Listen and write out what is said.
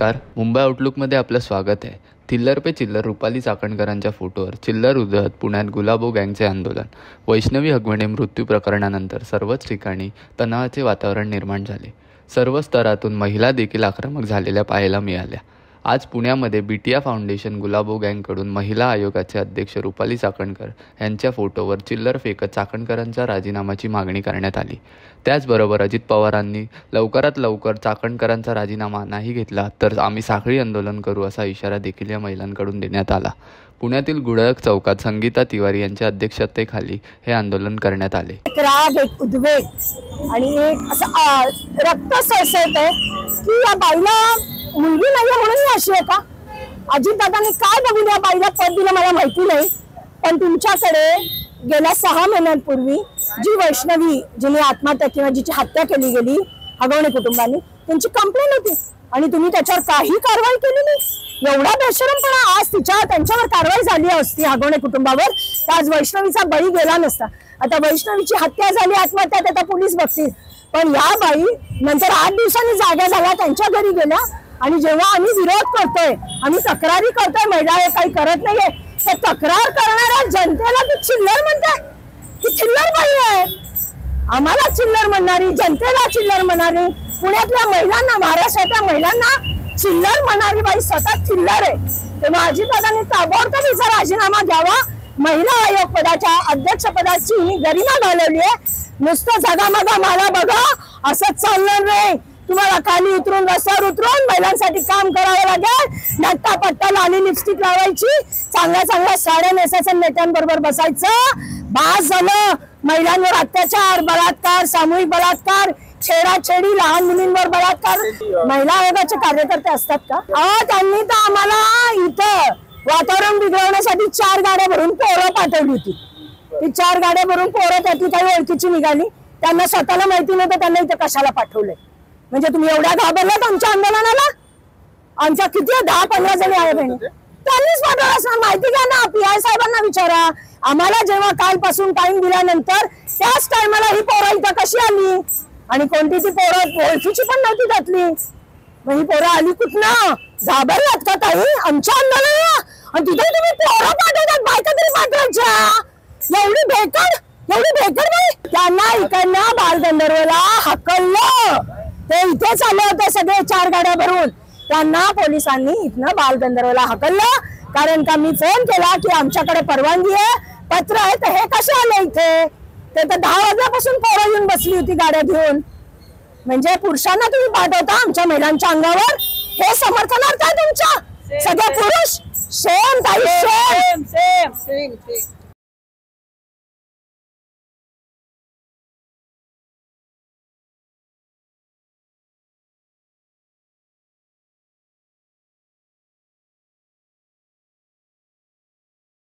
नमस्कार. मुंबई आउटलुकमध्ये आपलं स्वागत आहे. थिल्लर पे चिल्लर रुपाली चाकणकरांच्या फोटोवर चिल्लर उधळत पुण्यात गुलाबो गँगचे आंदोलन. वैष्णवी हगवणे मृत्यू प्रकरणानंतर सर्वच ठिकाणी तणावाचे वातावरण निर्माण झाले. सर्व स्तरातून महिला देखील आक्रमक झालेल्या पाहायला मिळाल्या. आज पुण्यामध्ये बिटिया फाउंडेशन गुलाबो गँगकडून महिला आयोगाचे अध्यक्ष रुपाली चाकणकर यांच्या फोटोवर चिल्लर फेकत चाकणकरांच्या राजीनाम्याची मागणी करण्यात आली. त्याचबरोबर अजित पवारांनी लवकरात लवकर चाकणकरांचा राजीनामा नाही घेतला तर आम्ही साखळी आंदोलन करू असा इशारा देखील या महिलांकडून देण्यात आला. पुण्यातील गुडळक चौकात संगीता तिवारी यांच्या अध्यक्षतेखाली हे आंदोलन करण्यात आले. राग, एक उद्वेग आणि एक असं रक्त सळसळतंय की या बाईला मुलगी नाहीये म्हणून ही अशी आहे का? अजितदादांनी काय बघून या बाईला पद दिलं मला माहिती नाही, पण तुमच्याकडे गेल्या 6 महिन्यांपूर्वी जी वैष्णवी जिने आत्महत्या किंवा जिची हत्या केली गेली हगवणे कुटुंबाने, त्यांची कंप्लेंट होती आणि तुम्ही त्याच्यावर काही कारवाई केली नाही. एवढा बेशरमपणा आज त्यांच्यावर कारवाई झाली असती हगवणे कुटुंबावर तर आज वैष्णवीचा बळी गेला नसता. आता वैष्णवीची हत्या झाली, आत्महत्या आता पोलीस बघतील, पण या बाई नंतर 8 दिवसांनी जागा झाला, त्यांच्या घरी गेल्या आणि जेव्हा आम्ही विरोध करतोय, आम्ही तक्रारी करतोय, महिला हे काही करत नाहीये, तर तक्रार करणाऱ्या जनतेला ती चिल्लर म्हणताय. ती चिल्लर बाई आहे. आम्हाला चिल्लर म्हणणारी, जनतेला चिल्लर म्हणणारी, पुण्यातल्या महिलांना, महाराष्ट्रातल्या महिलांना चिल्लर म्हणणारी बाई स्वतः चिल्लर आहे. तेव्हा अजितदादांनी ताबडतोब हिचा राजीनामा द्यावा. महिला आयोग पदाच्या अध्यक्षपदाची गरिमा घालवली आहे. नुसतं जगामगा मला बघा असंच चालणार नाही. तुम्हाला खाली उतरून, रस्त्यावर उतरून महिलांसाठी काम करावं लागेल. नट्टा पट्टा लाली लिपस्टिक लावायची, चांगल्या चांगल्या साड्या नेसायचं, नेत्यांबरोबर बसायचं. बास झालं. महिलांवर अत्याचार, बलात्कार, सामूहिक बलात्कार, छेडाछेडी, लहान मुलींवर बलात्कार महिला आयोगाचे कार्यकर्ते असतात का? त्यांनी तर आम्हाला इथं वातावरण बिघडवण्यासाठी 4 गाड्या भरून पोरं पाठवली होती. ती 4 गाड्या भरून पोरं त्यातली काही ओळखीची निघाली. त्यांना स्वतःला माहिती नव्हतं त्यांना इथं कशाला पाठवलंय. म्हणजे तुम्ही एवढ्या घाबरलात आमच्या आंदोलनाला? आमच्या किती 10-15 जणी आहे बहिणी, त्यांनीच पाठवलं असणार. माहिती घ्या ना, PI साहेबांना विचारा. आम्हाला जेव्हा कालपासून टाइम दिल्यानंतर त्याच टायमाला ही पोरं इथं कशी आली आणि कोणती ती पोरं ओळखीची पण नव्हती त्यातली. मग ही पोरं आली कुठनं? घाबरलात का काही आमच्या आंदोलनाला? आणि तिथे तुम्ही पोरं पाठवतात, बायका तरी पाठवायच्या. एवढी भेकड बाई. त्यांना इकडनं बालगंधर्वला हकललं. ते इथेच आले होते सगळे 4 गाड्या भरून. त्यांना पोलिसांनी इथनं बालगंधर्वला हकललं. कारण का मी फोन केला की आमच्याकडे परवानगी आहे, पत्र आहे, तर हे कसे आले इथे? ते तर 10 वाजल्यापासून पोरं येऊन बसली होती गाड्या घेऊन. म्हणजे पुरुषांना तुम्ही पाठवता आमच्या महिलांच्या अंगावर. हे समर्थनार्थ आहे तुमच्या सगळे पुरुष? शेम ताई, शेम.